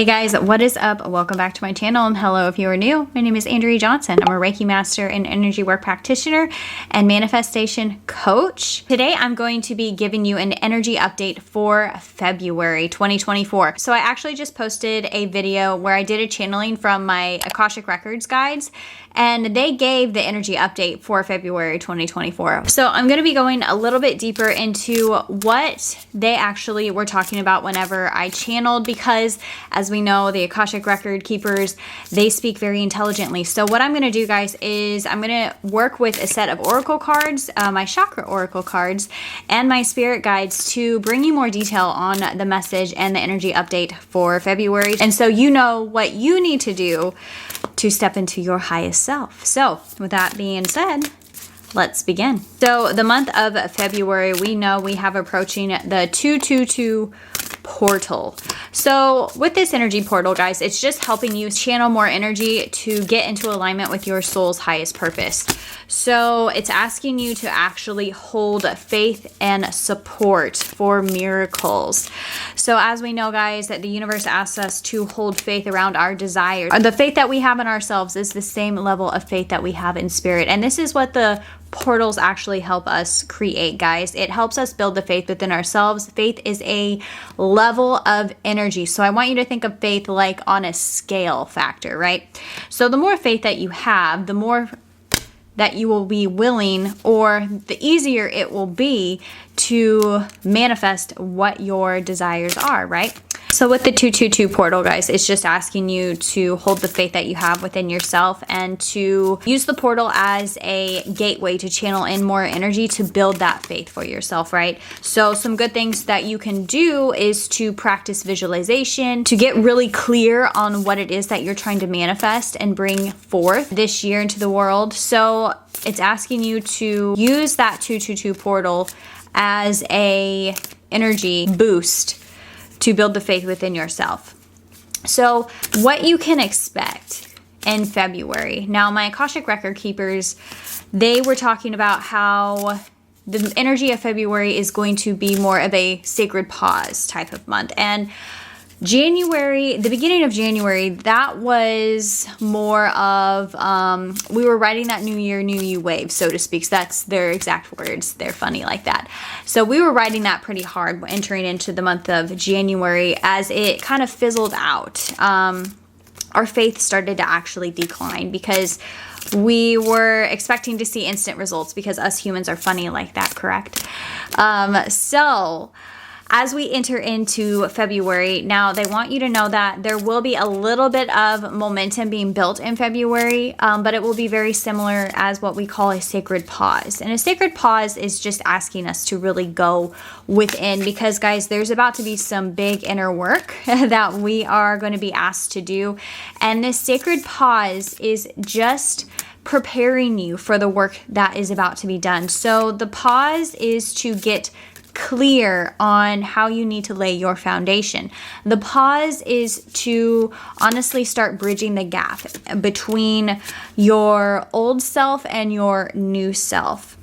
Hey guys, what is up? Welcome back to my channel, and hello if you are new. My name is Andrea Johnson. I'm a Reiki master and energy work practitioner and manifestation coach. Today I'm going to be giving you an energy update for February 2024. So I actually just posted a video where I did a channeling from my Akashic Records guides, and they gave the energy update for February 2024. So I'm going to be going a little bit deeper into what they actually were talking about whenever I channeled, because as we know, the Akashic Record keepers, they speak very intelligently. So what I'm going to do, guys, is I'm going to work with a set of oracle cards, my chakra oracle cards, and my spirit guides to bring you more detail on the message and the energy update for February. And so you know what you need to do to step into your highest self. So with that being said, let's begin. So the month of February, we know we have approaching the 222 portal. So with this energy portal, guys, it's just helping you channel more energy to get into alignment with your soul's highest purpose. So it's asking you to actually hold faith and support for miracles. So as we know, guys, that the universe asks us to hold faith around our desires. The faith that we have in ourselves is the same level of faith that we have in spirit. And this is what the portals actually help us create, guys. It helps us build the faith within ourselves. Faith is a level of energy. So I want you to think of faith like on a scale factor, right? So the more faith that you have, the more that you will be willing, or the easier it will be to manifest what your desires are, right? So with the 222 portal, guys, it's just asking you to hold the faith that you have within yourself and to use the portal as a gateway to channel in more energy to build that faith for yourself, right? So some good things that you can do is to practice visualization, to get really clear on what it is that you're trying to manifest and bring forth this year into the world. So it's asking you to use that 222 portal as a energy boost to build the faith within yourself. So what you can expect in February. Now, my Akashic Record keepers, they were talking about how the energy of February is going to be more of a sacred pause type of month. And January, the beginning of January, that was more of, we were riding that new year, new you wave, so to speak. So that's their exact words. They're funny like that. So we were riding that pretty hard entering into the month of January. As it kind of fizzled out, our faith started to actually decline because we were expecting to see instant results, because us humans are funny like that, correct? So as we enter into February, now they want you to know that there will be a little bit of momentum being built in February, but it will be very similar as what we call a sacred pause. And a sacred pause is just asking us to really go within, because guys, there's about to be some big inner work that we are going to be asked to do. And this sacred pause is just preparing you for the work that is about to be done. So the pause is to get clear on how you need to lay your foundation. The pause is to honestly start bridging the gap between your old self and your new self.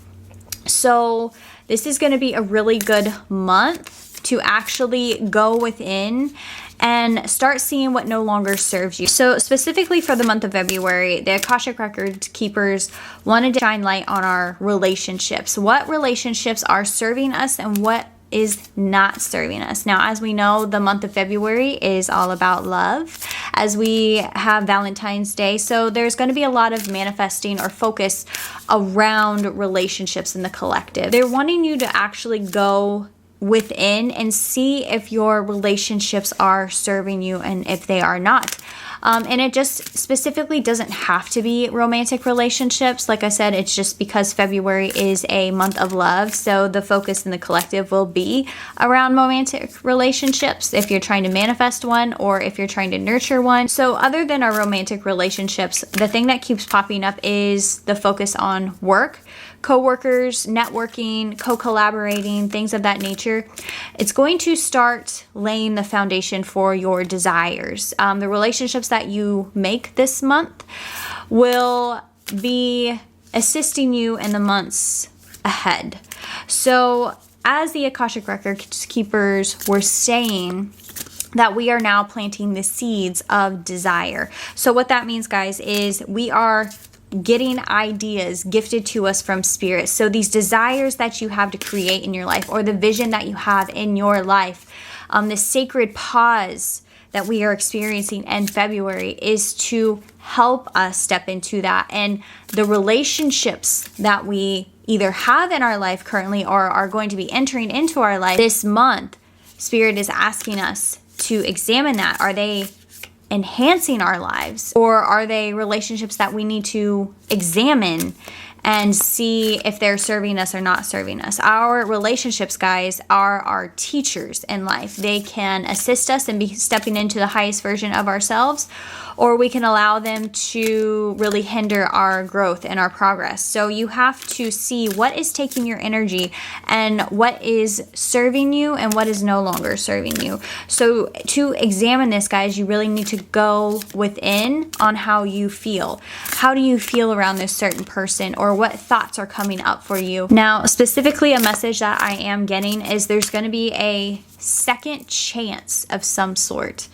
So this is going to be a really good month to actually go within and start seeing what no longer serves you. So specifically for the month of February, the Akashic Records keepers wanted to shine light on our relationships. What relationships are serving us and what is not serving us. Now, as we know, the month of February is all about love, as we have Valentine's Day. So there's going to be a lot of manifesting or focus around relationships in the collective. They're wanting you to actually go within and see if your relationships are serving you and if they are not. And it just specifically doesn't have to be romantic relationships. Like I said, it's just because February is a month of love. So the focus in the collective will be around romantic relationships if you're trying to manifest one or if you're trying to nurture one. So other than our romantic relationships, the thing that keeps popping up is the focus on work, co-workers, networking, co-collaborating, things of that nature. It's going to start laying the foundation for your desires. The relationships that you make this month will be assisting you in the months ahead. So as the Akashic Records keepers were saying, that we are now planting the seeds of desire. So what that means, guys, is we are getting ideas gifted to us from spirit. So these desires that you have to create in your life, or the vision that you have in your life, the sacred pause that we are experiencing in February is to help us step into that. And the relationships that we either have in our life currently or are going to be entering into our life this month, Spirit is asking us to examine that. Are they enhancing our lives, or are they relationships that we need to examine and see if they're serving us or not serving us? Our relationships, guys, are our teachers in life. They can assist us in stepping into the highest version of ourselves, or we can allow them to really hinder our growth and our progress. So you have to see what is taking your energy and what is serving you and what is no longer serving you. So to examine this, guys, you really need to go within on how you feel. How do you feel around this certain person, or what thoughts are coming up for you? Now, specifically, a message that I am getting is there's going to be a second chance of some sort.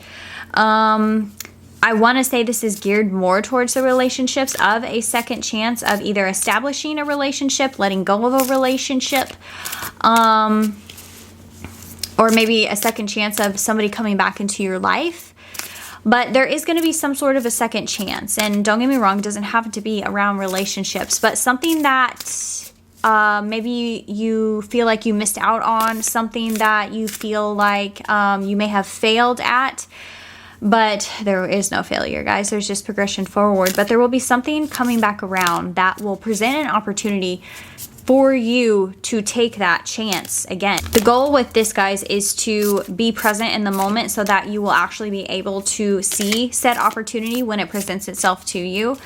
I want to say this is geared more towards the relationships of a second chance of either establishing a relationship, letting go of a relationship, or maybe a second chance of somebody coming back into your life. But there is going to be some sort of a second chance. And don't get me wrong, it doesn't have to be around relationships, but something that maybe you feel like you missed out on, something that you feel like you may have failed at. But there is no failure, guys. There's just progression forward. But there will be something coming back around that will present an opportunity for you to take that chance again. The goal with this, guys, is to be present in the moment so that you will actually be able to see said opportunity when it presents itself to you.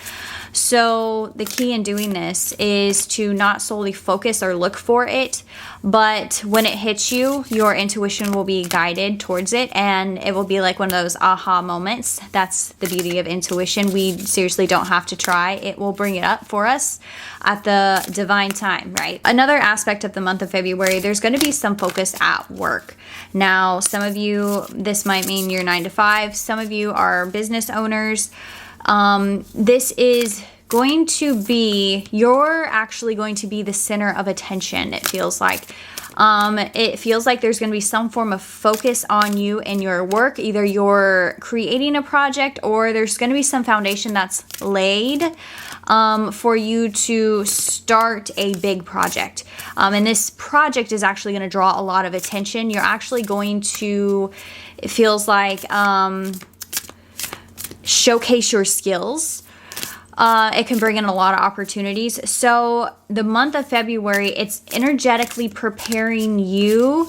So the key in doing this is to not solely focus or look for it, but when it hits you, your intuition will be guided towards it, and it will be like one of those aha moments. That's the beauty of intuition. We seriously don't have to try. It will bring it up for us at the divine time, right? Another aspect of the month of February, there's going to be some focus at work. Now, some of you, this might mean you're 9 to 5. Some of you are business owners. This is going to be, you're actually going to be the center of attention, it feels like. It feels like there's going to be some form of focus on you and your work. Either you're creating a project, or there's going to be some foundation that's laid for you to start a big project. And this project is actually going to draw a lot of attention. You're actually going to, it feels like, showcase your skills. It can bring in a lot of opportunities. So the month of February, it's energetically preparing you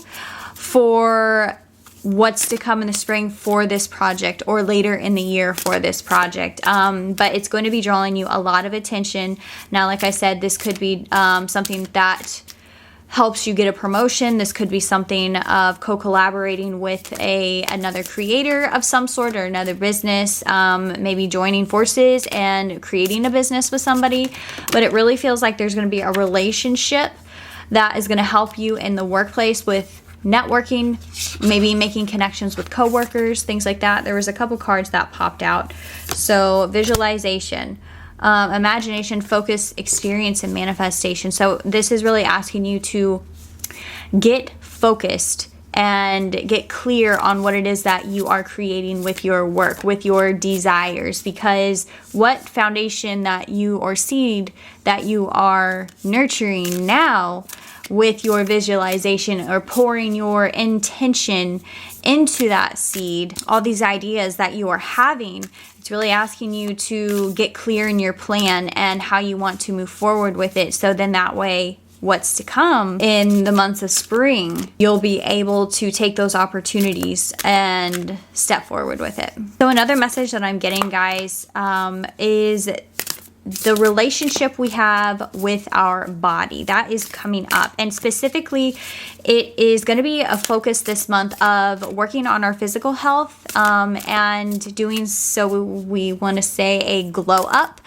for what's to come in the spring for this project, or later in the year for this project. But it's going to be drawing you a lot of attention. Now, like I said, this could be something that helps you get a promotion. This could be something of co-collaborating with another creator of some sort, or another business, maybe joining forces and creating a business with somebody. But it really feels like there's going to be a relationship that is going to help you in the workplace with networking, maybe making connections with coworkers, things like that. There was a couple cards that popped out. So visualization, imagination, focus, experience, and manifestation. So this is really asking you to get focused and get clear on what it is that you are creating with your work, with your desires, because what foundation that you, or seed that you are nurturing now with your visualization, or pouring your intention into that seed, all these ideas that you are having, it's really asking you to get clear in your plan and how you want to move forward with it. So then that way, what's to come in the months of spring, you'll be able to take those opportunities and step forward with it. So another message that I'm getting, guys, is the relationship we have with our body. That is coming up. And specifically, it is going to be a focus this month of working on our physical health, and doing so, we want to say, a glow up.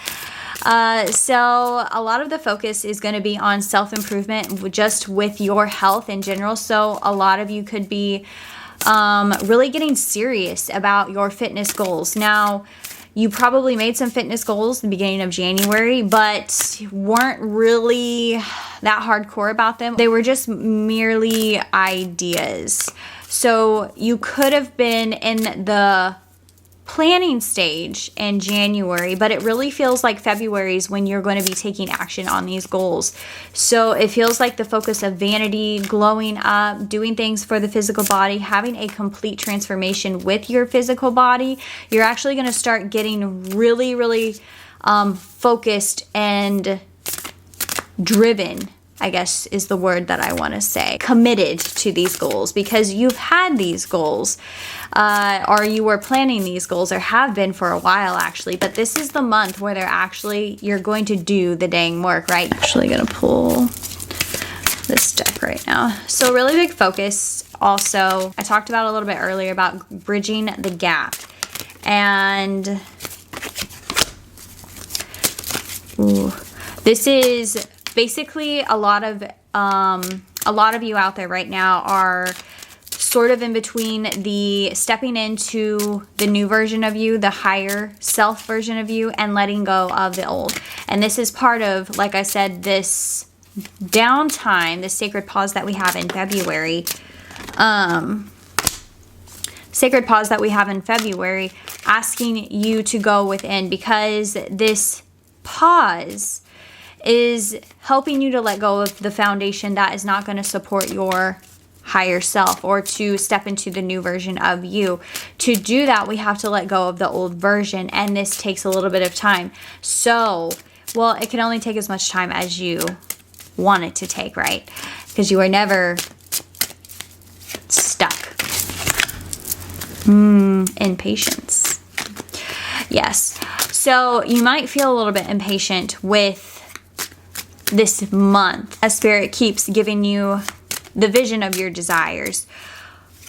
So a lot of the focus is going to be on self-improvement just with your health in general. So a lot of you could be really getting serious about your fitness goals. Now, you probably made some fitness goals at the beginning of January, but weren't really that hardcore about them. They were just merely ideas. So you could have been in the planning stage in January, but it really feels like February is when you're going to be taking action on these goals. So it feels like the focus of vanity, glowing up, doing things for the physical body, having a complete transformation with your physical body. You're actually going to start getting really, really focused and driven, I guess is the word that I want to say, committed to these goals, because you've had these goals, or you were planning these goals, or have been for a while actually, but this is the month where you're going to do the dang work, right? Actually gonna pull this deck right now. So really big focus. Also, I talked about a little bit earlier about bridging the gap, and this is basically a lot of you out there right now are sort of in between the stepping into the new version of you, the higher self version of you, and letting go of the old. And this is part of, like I said, this downtime, this sacred pause that we have in February. Sacred pause that we have in February, asking you to go within, because this pause is helping you to let go of the foundation that is not going to support your higher self, or to step into the new version of you. To do that, we have to let go of the old version, and this takes a little bit of time. So, well, it can only take as much time as you want it to take, right? Because you are never stuck. Impatience. Yes. So you might feel a little bit impatient with this month, as Spirit keeps giving you the vision of your desires.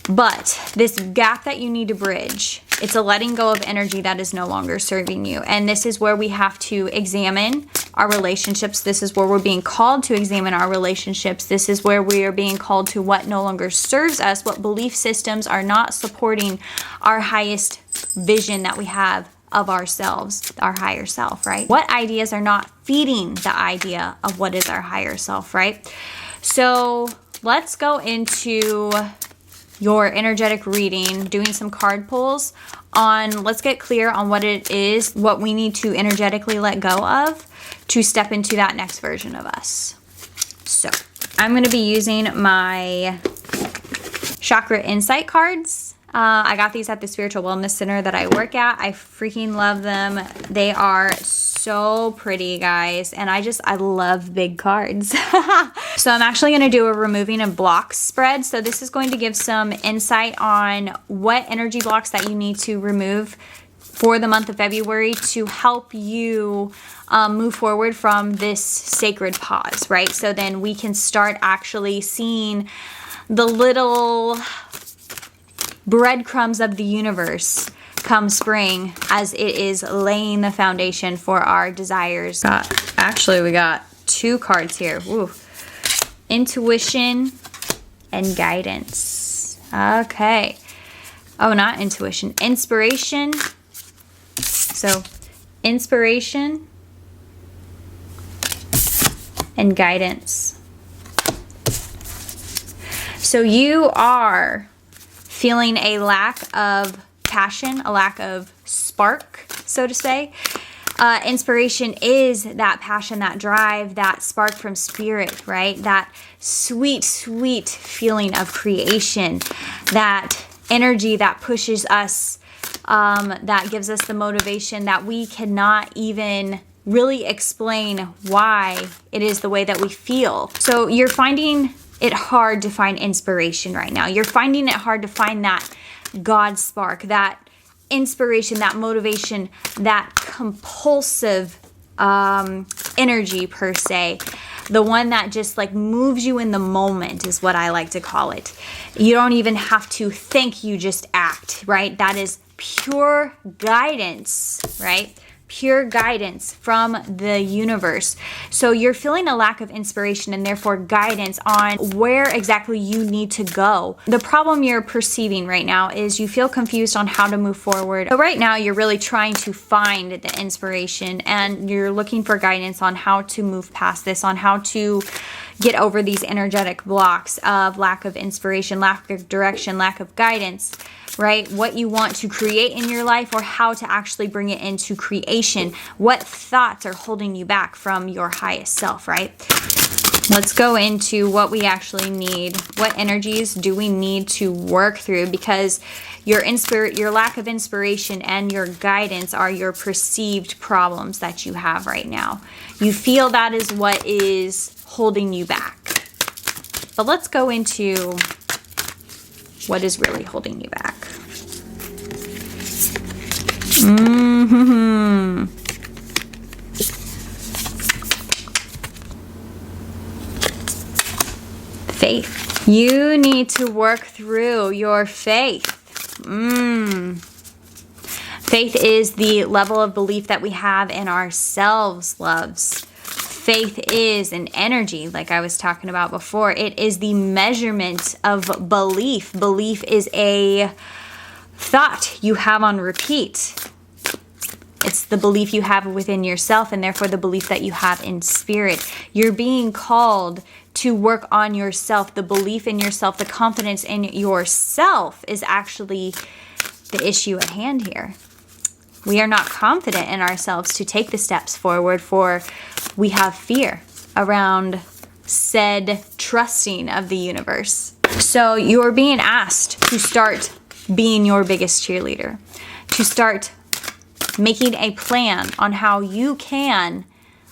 But this gap that you need to bridge, it's a letting go of energy that is no longer serving you. And this is where we have to examine our relationships. This is where we're being called to examine our relationships. This is where we are being called to what no longer serves us, what belief systems are not supporting our highest vision that we have of ourselves, our higher self, right? What ideas are not feeding the idea of what is our higher self, right? So let's go into your energetic reading, doing some card pulls on, let's get clear on what it is, what we need to energetically let go of to step into that next version of us. So I'm going to be using my Chakra Insight cards. I got these at the Spiritual Wellness Center that I work at. I freaking love them. They are so pretty, guys. And I love big cards. So I'm actually going to do a removing of blocks spread. So this is going to give some insight on what energy blocks that you need to remove for the month of February to help you move forward from this sacred pause, right? So then we can start actually seeing the little breadcrumbs of the universe come spring, as it is laying the foundation for our desires. We got two cards here. Ooh. Intuition and guidance. Okay. Oh, not intuition. Inspiration. So, inspiration and guidance. So you are feeling a lack of passion, a lack of spark, so to say. Inspiration is that passion, that drive, that spark from spirit, right? That sweet, sweet feeling of creation, that energy that pushes us, that gives us the motivation that we cannot even really explain why it is the way that we feel. So you're finding it hard to find inspiration right now. You're finding it hard to find that God spark, that inspiration, that motivation, that compulsive energy per se. The one that just like moves you in the moment is what I like to call it. You don't even have to think, you just act, right? That is pure guidance, right? pure guidance from the universe. So you're feeling a lack of inspiration and therefore guidance on where exactly you need to go. The problem you're perceiving right now is you feel confused on how to move forward. So right now you're really trying to find the inspiration and you're looking for guidance on how to move past this, on how to get over these energetic blocks of lack of inspiration, lack of direction, lack of guidance, right? What you want to create in your life or how to actually bring it into creation. What thoughts are holding you back from your highest self, right? Let's go into what we actually need. What energies do we need to work through? Because your lack of inspiration and your guidance are your perceived problems that you have right now. You feel that is what is holding you back. But let's go into what is really holding you back. Faith. You need to work through your faith. Faith is the level of belief that we have in ourselves, loves. Faith is an energy, like I was talking about before. It is the measurement of belief. Belief is a thought you have on repeat. It's the belief you have within yourself and therefore the belief that you have in spirit. You're being called to work on yourself. The belief in yourself, the confidence in yourself is actually the issue at hand here. We are not confident in ourselves to take the steps forward, for we have fear around said trusting of the universe. So you're being asked to start being your biggest cheerleader, to start making a plan on how you can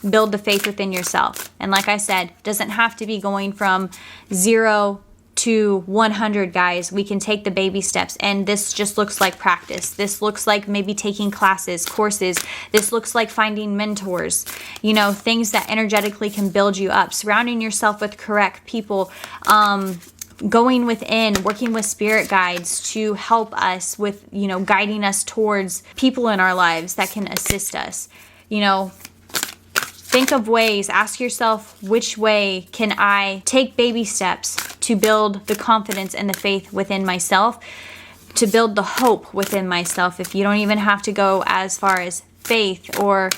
build the faith within yourself. And like I said, doesn't have to be going from 0 to 100, guys. We can take the baby steps, and this just looks like practice. This looks like maybe taking classes, courses. This looks like finding mentors, you know, things that energetically can build you up, surrounding yourself with correct people, going within, working with spirit guides to help us with, you know, guiding us towards people in our lives that can assist us. You know, think of ways, ask yourself, which way can I take baby steps to build the confidence and the faith within myself, to build the hope within myself. If you don't even have to go as far as faith or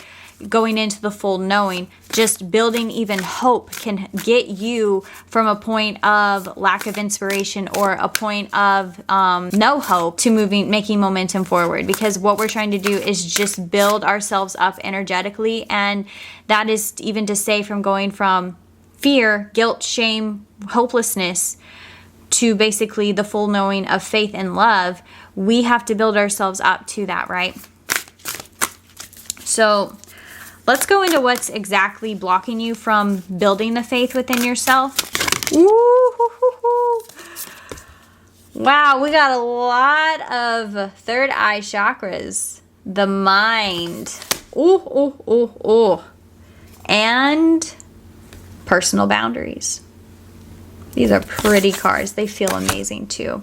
going into the full knowing, just building even hope can get you from a point of lack of inspiration or a point of no hope to making momentum forward. Because what we're trying to do is just build ourselves up energetically, and that is even to say from going from fear, guilt, shame, hopelessness to basically the full knowing of faith and love. We have to build ourselves up to that, right? So let's go into what's exactly blocking you from building the faith within yourself. Ooh, wow, we got a lot of third eye chakras. The mind. And personal boundaries. These are pretty cards. They feel amazing too.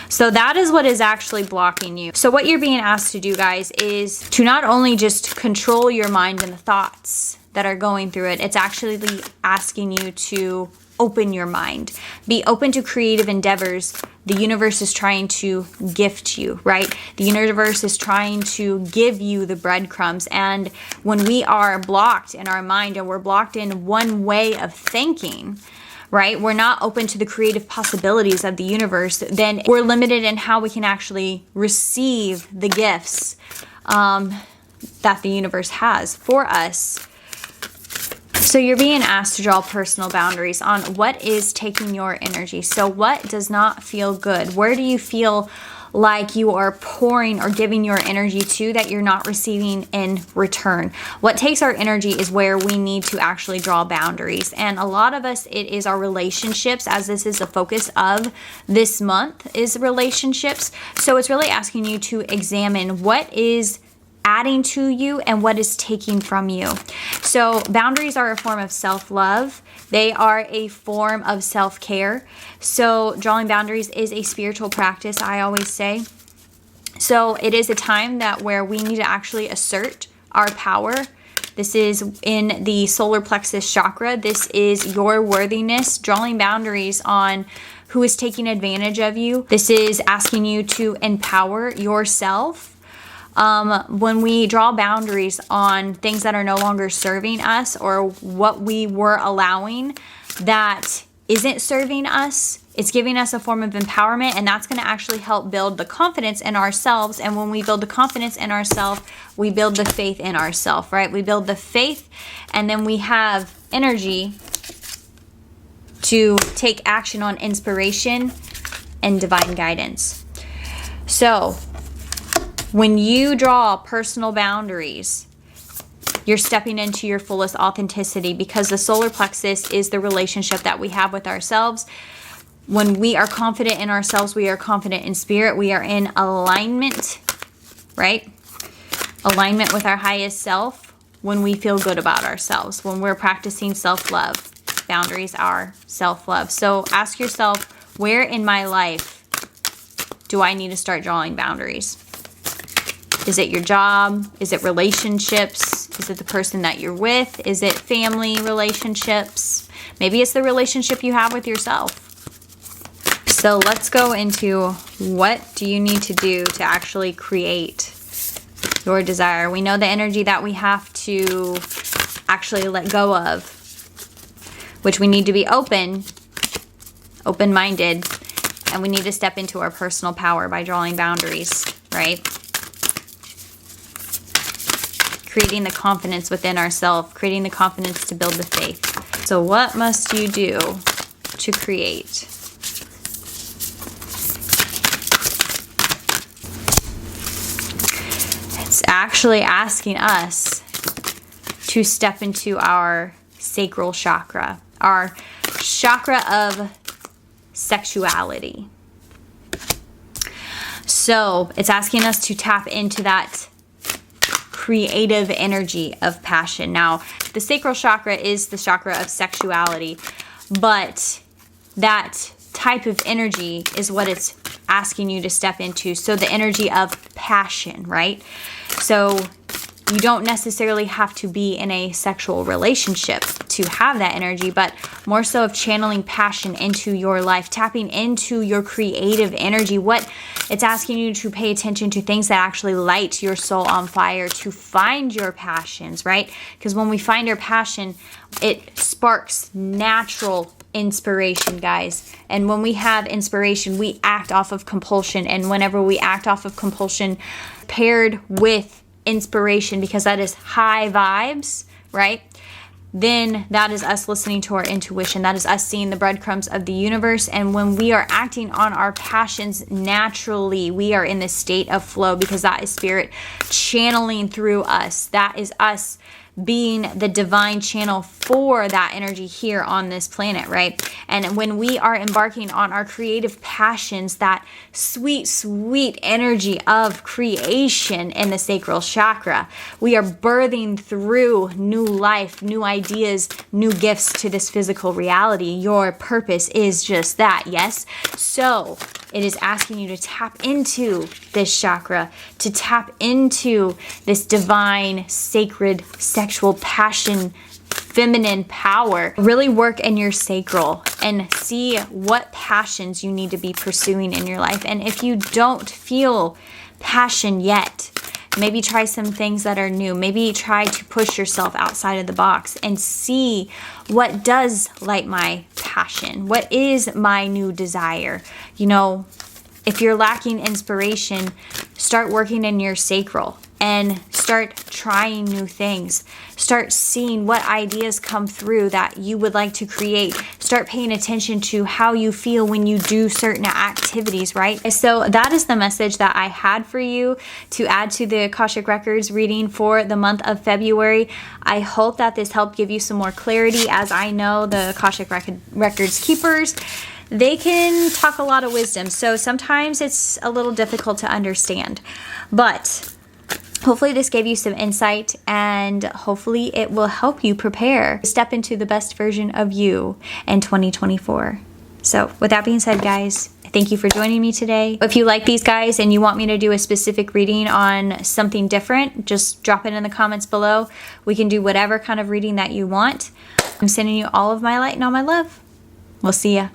So that is what is actually blocking you. So what you're being asked to do, guys, is to not only just control your mind and the thoughts that are going through it, it's actually asking you to open your mind. Be open to creative endeavors. The universe is trying to gift you, right? The universe is trying to give you the breadcrumbs. And when we are blocked in our mind and we're blocked in one way of thinking, right? We're not open to the creative possibilities of the universe, then we're limited in how we can actually receive the gifts that the universe has for us. So you're being asked to draw personal boundaries on what is taking your energy. So what does not feel good? Where do you feel like you are pouring or giving your energy to that you're not receiving in return? What takes our energy is where we need to actually draw boundaries. And a lot of us, it is our relationships, as this is the focus of this month, is relationships. So it's really asking you to examine what is adding to you and what is taking from you. So boundaries are a form of self-love. They are a form of self-care. So drawing boundaries is a spiritual practice, I always say. So it is a time that where we need to actually assert our power. This is in the solar plexus chakra. This is your worthiness, drawing boundaries on who is taking advantage of you. This is asking you to empower yourself. When we draw boundaries on things that are no longer serving us, or what we were allowing that isn't serving us, it's giving us a form of empowerment, and that's going to actually help build the confidence in ourselves. And when we build the confidence in ourselves, we build the faith in ourselves, right? We build the faith, and then we have energy to take action on inspiration and divine guidance. So when you draw personal boundaries, you're stepping into your fullest authenticity, because the solar plexus is the relationship that we have with ourselves. When we are confident in ourselves, we are confident in spirit. We are in alignment, right? Alignment with our highest self when we feel good about ourselves, when we're practicing self-love. Boundaries are self-love. So ask yourself, where in my life do I need to start drawing boundaries? Is it your job? Is it relationships? Is it the person that you're with? Is it family relationships? Maybe it's the relationship you have with yourself. So let's go into, what do you need to do to actually create your desire? We know the energy that we have to actually let go of, which we need to be open-minded, and we need to step into our personal power by drawing boundaries, right? Creating the confidence within ourselves, creating the confidence to build the faith. So what must you do to create? It's actually asking us to step into our sacral chakra, our chakra of sexuality. So it's asking us to tap into that creative energy of passion. Now, the sacral chakra is the chakra of sexuality, but that type of energy is what it's asking you to step into. So the energy of passion, right? So you don't necessarily have to be in a sexual relationship to have that energy, but more so of channeling passion into your life, tapping into your creative energy. What it's asking you to pay attention to things that actually light your soul on fire, to find your passions, right? Because when we find our passion, it sparks natural inspiration, guys. And when we have inspiration, we act off of compulsion. And whenever we act off of compulsion paired with inspiration, because that is high vibes, right? Then that is us listening to our intuition. That is us seeing the breadcrumbs of the universe. And when we are acting on our passions naturally, we are in this state of flow, because that is spirit channeling through us. That is us being the divine channel for that energy here on this planet, right? And when we are embarking on our creative passions, that sweet, sweet energy of creation in the sacral chakra, we are birthing through new life, new ideas, new gifts to this physical reality. Your purpose is just that, yes? So it is asking you to tap into this chakra, to tap into this divine, sacred, sexual passion, feminine power. Really work in your sacral and see what passions you need to be pursuing in your life. And if you don't feel passion yet, maybe try some things that are new. Maybe try to push yourself outside of the box and see what does light my passion. What is my new desire? You know, if you're lacking inspiration, start working in your sacral and start trying new things. Start seeing what ideas come through that you would like to create. Start paying attention to how you feel when you do certain activities, right? So that is the message that I had for you to add to the Akashic Records reading for the month of February. I hope that this helped give you some more clarity, as I know the Akashic Records keepers, they can talk a lot of wisdom. So sometimes it's a little difficult to understand, but hopefully this gave you some insight, and hopefully it will help you prepare to step into the best version of you in 2024. So with that being said, guys, thank you for joining me today. If you like these guys and you want me to do a specific reading on something different, just drop it in the comments below. We can do whatever kind of reading that you want. I'm sending you all of my light and all my love. We'll see ya.